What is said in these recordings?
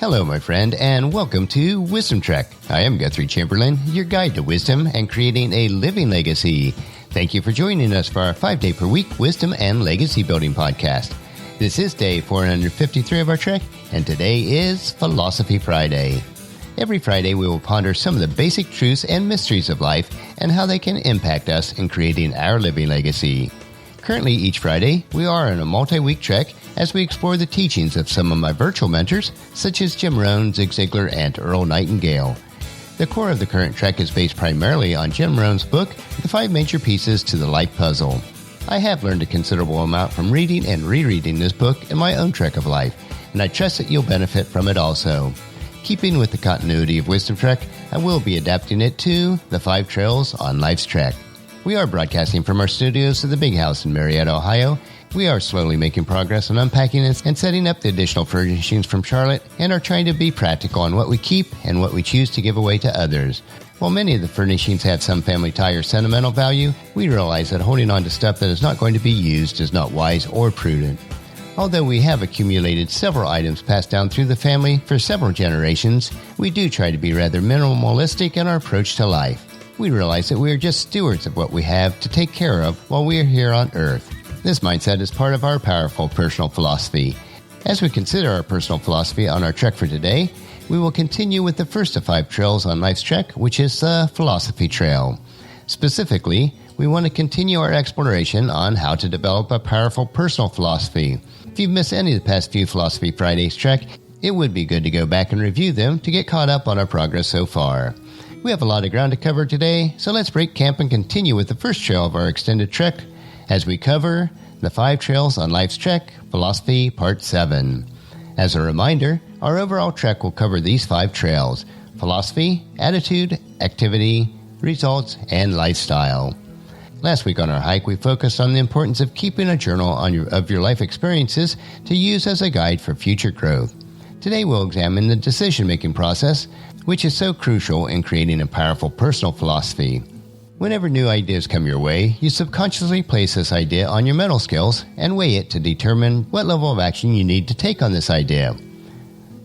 Hello, my friend, and welcome to Wisdom Trek. I am Guthrie Chamberlain, your guide to wisdom and creating a living legacy. Thank you for joining us for our 5-day-per-week Wisdom and Legacy Building podcast. This is day 453 of our trek, and today is Philosophy Friday. Every Friday, we will ponder some of the basic truths and mysteries of life and how they can impact us in creating our living legacy. Currently, each Friday, we are on a multi-week trek as we explore the teachings of some of my virtual mentors, such as Jim Rohn, Zig Ziglar, and Earl Nightingale. The core of the current trek is based primarily on Jim Rohn's book, The 5 Major Pieces to the Life Puzzle. I have learned a considerable amount from reading and rereading this book in my own trek of life, and I trust that you'll benefit from it also. Keeping with the continuity of Wisdom Trek, I will be adapting it to The 5 Trails on Life's Trek. We are broadcasting from our studios at the Big House in Marietta, Ohio. We are slowly making progress on unpacking and setting up the additional furnishings from Charlotte and are trying to be practical on what we keep and what we choose to give away to others. While many of the furnishings have some family tie or sentimental value, we realize that holding on to stuff that is not going to be used is not wise or prudent. Although we have accumulated several items passed down through the family for several generations, we do try to be rather minimalistic in our approach to life. We realize that we are just stewards of what we have to take care of while we are here on Earth. This mindset is part of our powerful personal philosophy. As we consider our personal philosophy on our trek for today, we will continue with the first of 5 trails on Life's Trek, which is the Philosophy Trail. Specifically, we want to continue our exploration on how to develop a powerful personal philosophy. If you've missed any of the past few Philosophy Fridays trek, it would be good to go back and review them to get caught up on our progress so far. We have a lot of ground to cover today, so let's break camp and continue with the first trail of our extended trek as we cover the 5 Trails on Life's Trek, Philosophy Part 7. As a reminder, our overall trek will cover these 5 trails: philosophy, attitude, activity, results, and lifestyle. Last week on our hike, we focused on the importance of keeping a journal of your life experiences to use as a guide for future growth. Today we'll examine the decision-making process, which is so crucial in creating a powerful personal philosophy. Whenever new ideas come your way, you subconsciously place this idea on your mental scales and weigh it to determine what level of action you need to take on this idea.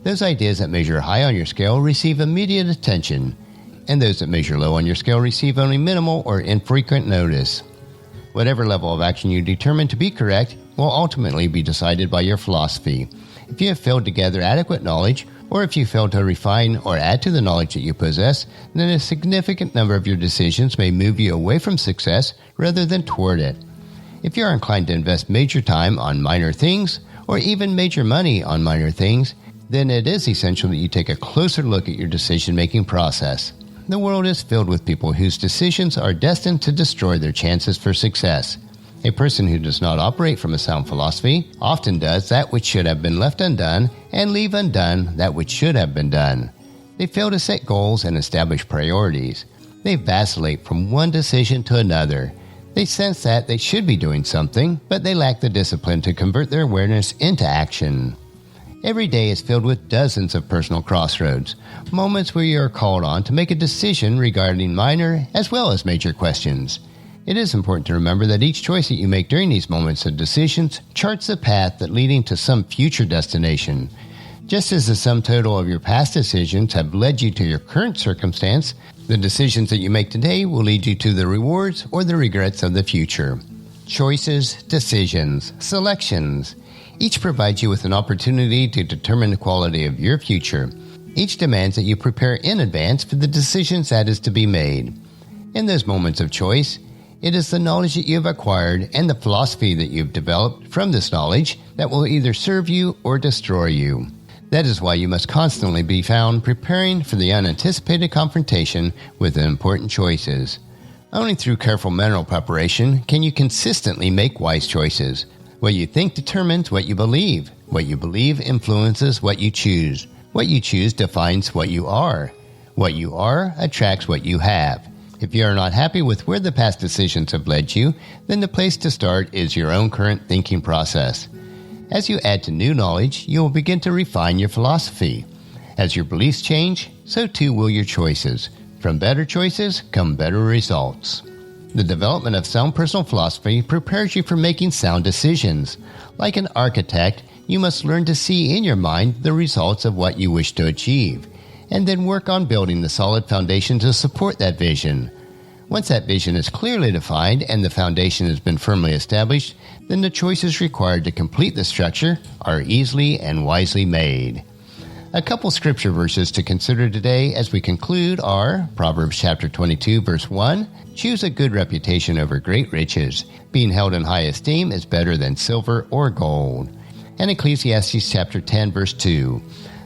Those ideas that measure high on your scale receive immediate attention, and those that measure low on your scale receive only minimal or infrequent notice. Whatever level of action you determine to be correct will ultimately be decided by your philosophy. If you have failed to gather adequate knowledge, or if you fail to refine or add to the knowledge that you possess, then a significant number of your decisions may move you away from success rather than toward it. If you are inclined to invest major time on minor things, or even major money on minor things, then it is essential that you take a closer look at your decision-making process. The world is filled with people whose decisions are destined to destroy their chances for success. A person who does not operate from a sound philosophy often does that which should have been left undone and leave undone that which should have been done. They fail to set goals and establish priorities. They vacillate from one decision to another. They sense that they should be doing something, but they lack the discipline to convert their awareness into action. Every day is filled with dozens of personal crossroads, moments where you are called on to make a decision regarding minor as well as major questions. It is important to remember that each choice that you make during these moments of decisions charts the path that leading to some future destination. Just as the sum total of your past decisions have led you to your current circumstance, the decisions that you make today will lead you to the rewards or the regrets of the future. Choices, decisions, selections. Each provides you with an opportunity to determine the quality of your future. Each demands that you prepare in advance for the decisions that is to be made. In those moments of choice, it is the knowledge that you have acquired and the philosophy that you have developed from this knowledge that will either serve you or destroy you. That is why you must constantly be found preparing for the unanticipated confrontation with the important choices. Only through careful mental preparation can you consistently make wise choices. What you think determines what you believe. What you believe influences what you choose. What you choose defines what you are. What you are attracts what you have. If you are not happy with where the past decisions have led you, then the place to start is your own current thinking process. As you add to new knowledge, you will begin to refine your philosophy. As your beliefs change, so too will your choices. From better choices come better results. The development of sound personal philosophy prepares you for making sound decisions. Like an architect, you must learn to see in your mind the results of what you wish to achieve, and then work on building the solid foundation to support that vision. Once that vision is clearly defined and the foundation has been firmly established, then the choices required to complete the structure are easily and wisely made. A couple scripture verses to consider today as we conclude are Proverbs chapter 22, verse 1, choose a good reputation over great riches. Being held in high esteem is better than silver or gold. And Ecclesiastes chapter 10, verse 2,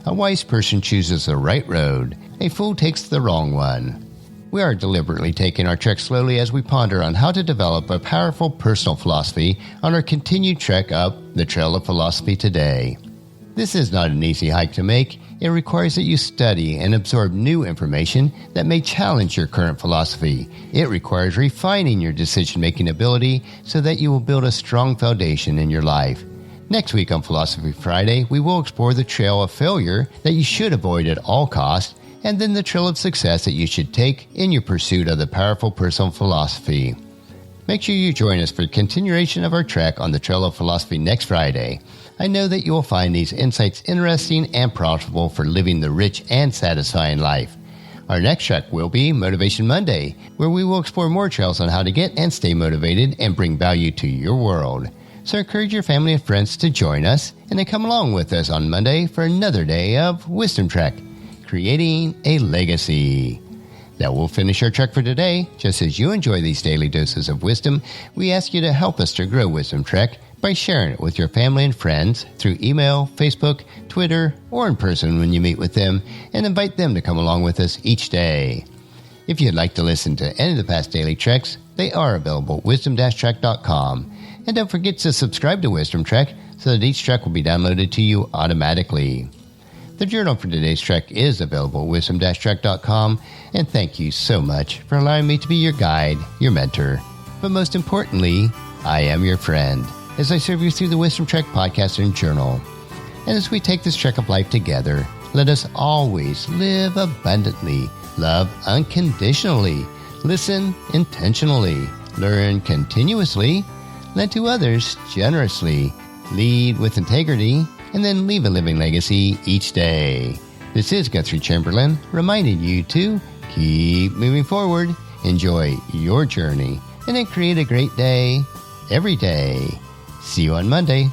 a wise person chooses the right road. A fool takes the wrong one. We are deliberately taking our trek slowly as we ponder on how to develop a powerful personal philosophy on our continued trek up the trail of philosophy today. This is not an easy hike to make. It requires that you study and absorb new information that may challenge your current philosophy. It requires refining your decision-making ability so that you will build a strong foundation in your life. Next week on Philosophy Friday, we will explore the trail of failure that you should avoid at all costs, and then the trail of success that you should take in your pursuit of the powerful personal philosophy. Make sure you join us for the continuation of our trek on the trail of philosophy next Friday. I know that you will find these insights interesting and profitable for living the rich and satisfying life. Our next trek will be Motivation Monday, where we will explore more trails on how to get and stay motivated and bring value to your world. So encourage your family and friends to join us and then come along with us on Monday for another day of Wisdom Trek, creating a legacy. That will finish our trek for today. Just as you enjoy these daily doses of wisdom, we ask you to help us to grow Wisdom Trek by sharing it with your family and friends through email, Facebook, Twitter, or in person when you meet with them, and invite them to come along with us each day. If you'd like to listen to any of the past daily treks, they are available at wisdom-trek.com. And don't forget to subscribe to Wisdom Trek so that each trek will be downloaded to you automatically. The journal for today's trek is available at wisdom-trek.com, and thank you so much for allowing me to be your guide, your mentor. But most importantly, I am your friend as I serve you through the Wisdom Trek podcast and journal. And as we take this trek of life together, let us always live abundantly, love unconditionally, listen intentionally, learn continuously, lend to others generously, lead with integrity, and then leave a living legacy each day. This is Guthrie Chamberlain reminding you to keep moving forward, enjoy your journey, and then create a great day every day. See you on Monday.